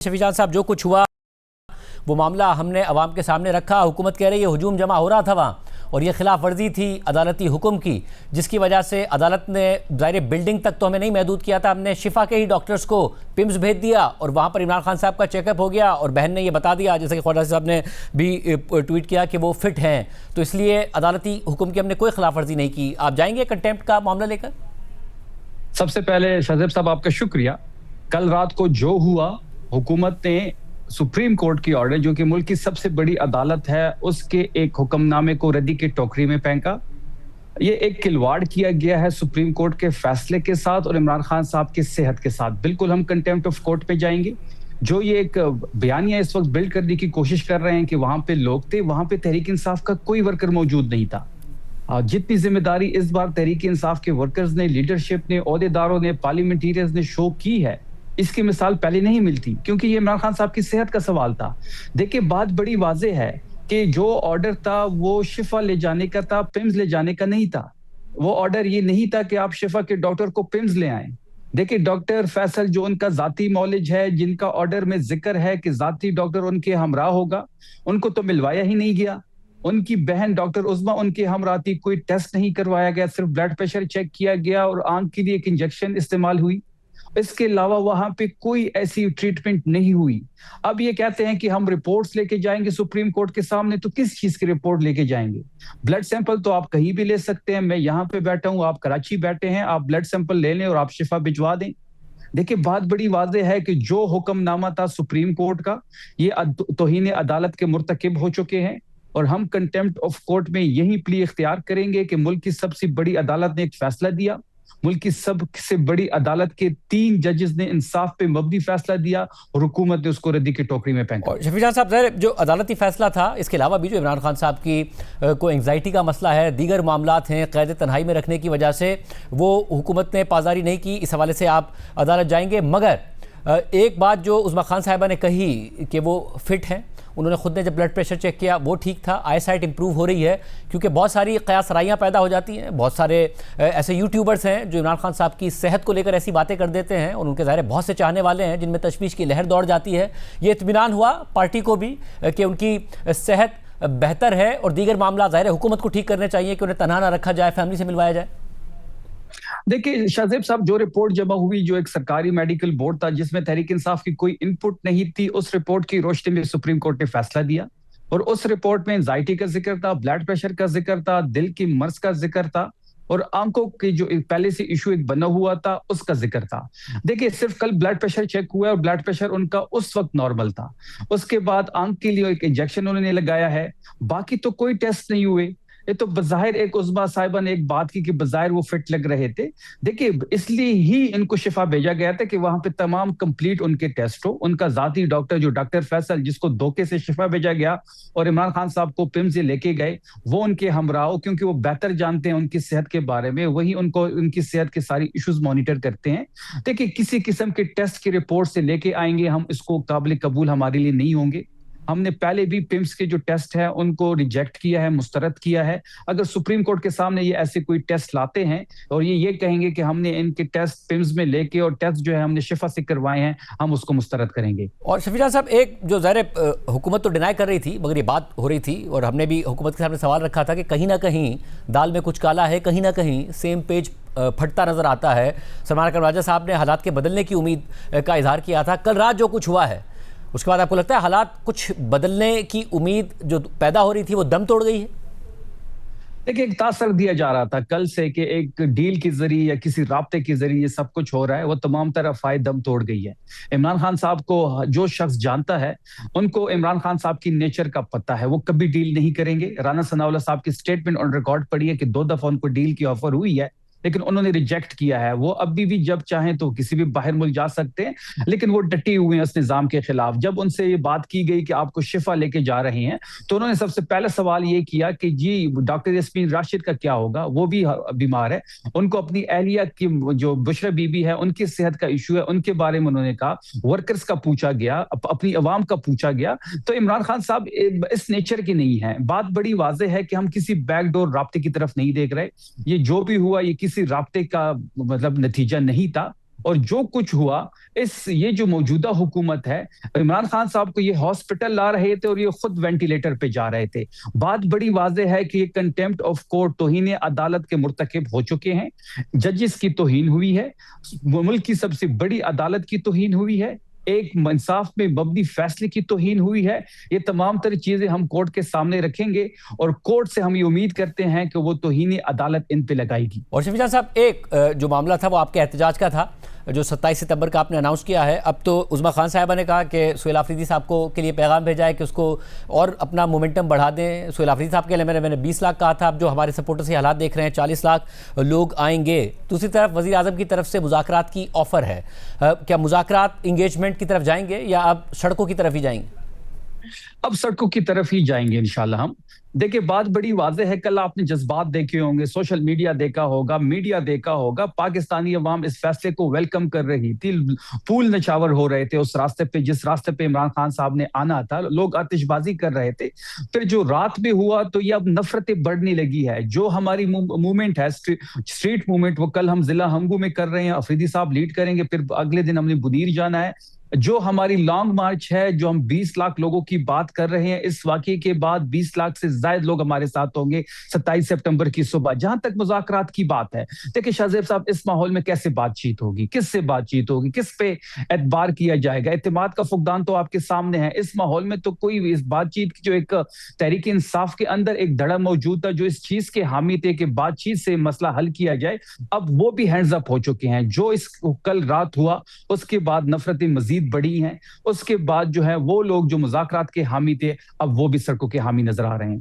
शफीजान साहब, जो कुछ हुआ वो मामला हमने अवाम के सामने रखा। हुकूमत कह रही है हुजूम जमा हो रहा था वहाँ और ये खिलाफ वर्जी थी अदालती हुक्म की, जिसकी वजह से अदालत ने दायरे बिल्डिंग तक तो हमें नहीं महदूद किया था, हमने शिफा के ही डॉक्टर्स को पिम्स भेज दिया और वहाँ पर इमरान खान साहब का चेकअप हो गया और बहन ने ये बता दिया, जैसे कि ख्वाजा साहब ने भी ट्वीट किया कि वो फिट हैं, तो इसलिए अदालती हुक्म की हमने कोई खिलाफ वर्जी नहीं की। आप जाएंगे कंटेम्प्ट का मामला लेकर? सबसे पहले शाहजेब साहब आपका शुक्रिया। कल रात को जो हुआ, हुकूमत ने सुप्रीम कोर्ट की ऑर्डर, जो कि मुल्क की सबसे बड़ी अदालत है, उसके एक हुक्मनामे को रद्दी की टोकरी में फेंका। ये एक खिलवाड़ किया गया है सुप्रीम कोर्ट के फैसले के साथ और इमरान खान साहब की सेहत के साथ। बिल्कुल हम कंटेम्प्ट ऑफ कोर्ट पे जाएंगे। जो ये एक बयानिया इस वक्त बिल्ड करने की कोशिश कर रहे हैं कि वहां पे लोग थे, वहां पे तहरीक इंसाफ का कोई वर्कर मौजूद नहीं था। जितनी जिम्मेदारी इस बार तहरीक इंसाफ के वर्कर्स ने, लीडरशिप ने, ओहदेदारों ने, पार्लियामेंटेरियंस ने शो की है, इसकी मिसाल पहले नहीं मिलती, क्योंकि ये इमरान खान साहब की सेहत का सवाल था। देखिए, बात बड़ी वाज़ेह है कि जो ऑर्डर था वो शिफा ले जाने का था, पिम्स ले जाने का नहीं था। वो ऑर्डर ये नहीं था कि आप शिफा के डॉक्टर को पिम्स ले आए। देखिए, डॉक्टर फैसल जो उनका जाती नॉलेज है, जिनका ऑर्डर में जिक्र है कि जाती डॉक्टर उनके हमरा होगा, उनको तो मिलवाया ही नहीं गया। उनकी बहन डॉक्टर उस्मा उनके हमरा थी, कोई टेस्ट नहीं करवाया गया, सिर्फ ब्लड प्रेशर चेक किया गया और आंख के लिए एक इंजेक्शन इस्तेमाल हुई। इसके अलावा वहां पे कोई ऐसी ट्रीटमेंट नहीं हुई। अब ये कहते हैं कि हम रिपोर्ट्स लेके जाएंगे सुप्रीम कोर्ट के सामने, तो किस चीज की रिपोर्ट लेके जाएंगे? ब्लड सैंपल तो आप कहीं भी ले सकते हैं। मैं यहाँ पे बैठा हूँ, आप कराची बैठे हैं, आप ब्लड सैंपल ले लें और आप शिफा भिजवा दें। देखिए, बात बड़ी वाज़ेह है कि जो हुक्मनामा था सुप्रीम कोर्ट का, ये तौहीन अदालत के मुर्तकिब हो चुके हैं और हम कंटेम्प्ट ऑफ कोर्ट में यही प्ली इख्तियार करेंगे कि मुल्क की सबसे बड़ी अदालत ने एक फैसला दिया, मुल्क की सबसे बड़ी अदालत के 3 जजेस ने इंसाफ पे मबनी फैसला दिया और हुकूमत ने उसको रद्दी की टोकरी में फेंका। शफीजान साहब, जो अदालती फैसला था, इसके अलावा भी जो इमरान खान साहब की को एंग्जाइटी का मसला है, दीगर मामलात हैं, कैद तन्हाई में रखने की वजह से वो हुकूमत ने पाजारी नहीं की, इस हवाले से आप अदालत जाएंगे। मगर एक बात जो उस्मा खान साहिबा ने कही कि वो फिट हैं, उन्होंने खुद ने जब ब्लड प्रेशर चेक किया वो ठीक था, आई साइट इंप्रूव हो रही है, क्योंकि बहुत सारी क़यासराइयाँ पैदा हो जाती हैं। बहुत सारे ऐसे यूट्यूबर्स हैं जो इमरान खान साहब की सेहत को लेकर ऐसी बातें कर देते हैं और उनके ज़ाहिर बहुत से चाहने वाले हैं जिनमें तशवीश की लहर दौड़ जाती है। ये इत्मीनान हुआ पार्टी को भी कि उनकी सेहत बेहतर है और दीगर मामला ज़ाहिर हुकूमत को ठीक करने चाहिए कि उन्हें तनहा ना रखा जाए, फैमिली से मिलवाया जाए। देखिए शाहजेब साहब, जो रिपोर्ट जमा हुई, जो एक सरकारी मेडिकल बोर्ड था जिसमें तहरीक इंसाफ की कोई इनपुट नहीं थी, उस रिपोर्ट की रोशनी में सुप्रीम कोर्ट ने फैसला दिया और उस रिपोर्ट में एंजाइटी का जिक्र था, ब्लड प्रेशर का जिक्र था, दिल की मर्ज का जिक्र था और आंखों की जो पहले से इशू एक बना हुआ था उसका जिक्र था। देखिए, सिर्फ कल ब्लड प्रेशर चेक हुआ है और ब्लड प्रेशर उनका उस वक्त नॉर्मल था। उसके बाद आंख के लिए एक इंजेक्शन उन्होंने लगाया है, बाकी तो कोई टेस्ट नहीं हुए। ये तो बज़ाहिर एक उस्मा साहिबा ने एक बात की कि बज़ाहिर वो फिट लग रहे थे। देखिए, इसलिए ही इनको शिफा भेजा गया था कि वहां पे तमाम कंप्लीट उनके टेस्ट हो। उनका जाती डॉक्टर जो डॉक्टर फैसल, जिसको धोखे से शिफा भेजा गया और इमरान खान साहब को पिम्स से लेके गए, वो उनके हमरा हो, क्योंकि वो बेहतर जानते हैं उनकी सेहत के बारे में, वही उनको उनकी सेहत के सारी इश्यूज मॉनिटर करते हैं। देखिए, किसी किस्म के टेस्ट की रिपोर्ट से लेके आएंगे हम, इसको काबिल कबूल हमारे लिए नहीं होंगे। हमने पहले भी पिम्स के जो टेस्ट है उनको रिजेक्ट किया है, मुस्तरद किया है। अगर सुप्रीम कोर्ट के सामने ये ऐसे कोई टेस्ट लाते हैं और ये कहेंगे कि हमने इनके टेस्ट पिम्स में लेके और टेस्ट जो है हमने शिफा से करवाए हैं, हम उसको मुस्तरद करेंगे। और शफीजान साहब, एक जो ज़ाहिर हुकूमत तो डिनाई कर रही थी, मगर ये बात हो रही थी और हमने भी हुकूमत के सामने सवाल रखा था कि कहीं ना कहीं दाल में कुछ काला है, कहीं ना कहीं सेम पेज फटता नजर आता है। सलमान ख्वाजा साहब ने हालात के बदलने की उम्मीद का इजहार किया था। कल रात जो कुछ हुआ है उसके बाद आपको लगता है हालात कुछ बदलने की उम्मीद जो पैदा हो रही थी वो दम तोड़ गई है? देखिए, एक तासर दिया जा रहा था कल से कि एक डील के जरिए या किसी राब्ते के जरिए सब कुछ हो रहा है, वो तमाम तरफ दम तोड़ गई है। इमरान खान साहब को जो शख्स जानता है, उनको इमरान खान साहब की नेचर का पता है, वो कभी डील नहीं करेंगे। राना सनाउल्लाह साहब की स्टेटमेंट ऑन रिकॉर्ड पड़ी है कि 2 दफा उनको डील की ऑफर हुई है, लेकिन उन्होंने रिजेक्ट किया है। वो अभी भी जब चाहें तो किसी भी बाहर मुल्क जा सकते हैं, लेकिन वो डटे हुए हैं उस निजाम के खिलाफ। जब उनसे ये बात की गई कि आपको शिफा लेके जा रहे हैं, तो उन्होंने सबसे पहला सवाल ये किया कि जी डॉक्टर यास्मीन राशिद का क्या होगा, वो भी बीमार है, उनको अपनी अहलिया की जो बुशरा बीबी है उनकी सेहत का इशू है, उनके बारे में उन्होंने कहा। वर्कर्स का पूछा गया, अपनी अवाम का पूछा गया। तो इमरान खान साहब इस नेचर की नहीं है। बात बड़ी वाज़ेह है कि हम किसी बैकडोर राब्ते की तरफ नहीं देख रहे। ये जो भी हुआ ये किसी राब्ते का मतलब नतीजा नहीं था। और जो कुछ हुआ, ये जो मौजूदा हुकूमत है, इमरान खान साहब को ये हॉस्पिटल ला रहे थे और ये खुद वेंटिलेटर पे जा रहे थे। बात बड़ी वाज़ेह है कि ये कंटेम्प्ट ऑफ कोर्ट, तौहीन अदालत के मुर्तकिब हो चुके हैं। जजेस की तौहीन हुई है, मुल्क की सबसे बड़ी अदालत की तौहीन हुई है, एक इंसाफ में मबनी फैसले की तौहीन हुई है। ये तमाम तरह चीजें हम कोर्ट के सामने रखेंगे और कोर्ट से हम ये उम्मीद करते हैं कि वो तौहीन अदालत इन पे लगाएगी। और शफी साहब, एक जो मामला था वो आपके एहतजाज का था, जो 27 सितंबर का आपने अनाउंस किया है। अब तो उज़मा खान साहिबा ने कहा कि सुहेल आफरीदी साहब को के लिए पैगाम भेजा है कि उसको और अपना मोमेंटम बढ़ा दें। सुहेल आफरीदी साहब के लिए मैंने 20 लाख कहा था, अब जो हमारे सपोर्टर्स ये हालात देख रहे हैं 40 लाख लोग आएंगे। दूसरी तरफ वज़ीर आज़म की तरफ से मुज़ाकरात की ऑफ़र है, क्या मुज़ाकरात इंगेजमेंट की तरफ जाएंगे या अब सड़कों की तरफ ही जाएंगे? अब सड़कों की तरफ ही जाएंगे इंशाल्लाह हम। देखिए, बात बड़ी वाज़ेह है, कल आपने जज्बात देखे होंगे, सोशल मीडिया देखा होगा, मीडिया देखा होगा, पाकिस्तानी अवाम इस फैसले को वेलकम कर रही थी, फूल नछावर हो रहे थे उस रास्ते पे, जिस रास्ते पे इमरान खान साहब ने आना था, लोग आतिशबाजी कर रहे थे। फिर जो रात में हुआ तो ये अब नफरतें बढ़ने लगी है। जो हमारी मूवमेंट है, स्ट्रीट मूवमेंट, वो कल हम जिला हंगू में कर रहे हैं, अफरीदी साहब लीड करेंगे, फिर अगले दिन हमने बुदीर जाना है। जो हमारी लॉन्ग मार्च है, जो हम 20 लाख लोगों की बात कर रहे हैं, इस वाकये के बाद 20 लाख से ज्यादा लोग हमारे साथ होंगे 27 सितंबर की सुबह। जहां तक मुज़ाकरात की बात है, देखिए शाहजेब साहब, इस माहौल में कैसे बातचीत होगी, किससे बातचीत होगी, किस पे एतबार किया जाएगा? एतमाद का फुकदान तो आपके सामने है। इस माहौल में तो कोई इस बातचीत की, जो एक तहरीक इंसाफ के अंदर एक धड़ा मौजूद था, जो इस चीज के हामी थे कि बातचीत से मसला हल किया जाए, अब वो भी हैंड्स अप हो चुके हैं। जो इस कल रात हुआ, उसके बाद नफरतें मजीद बड़ी हैं। उसके बाद जो है वो लोग जो मुज़ाकरात के हामी थे, अब वो भी सड़कों के हामी नजर आ रहे हैं।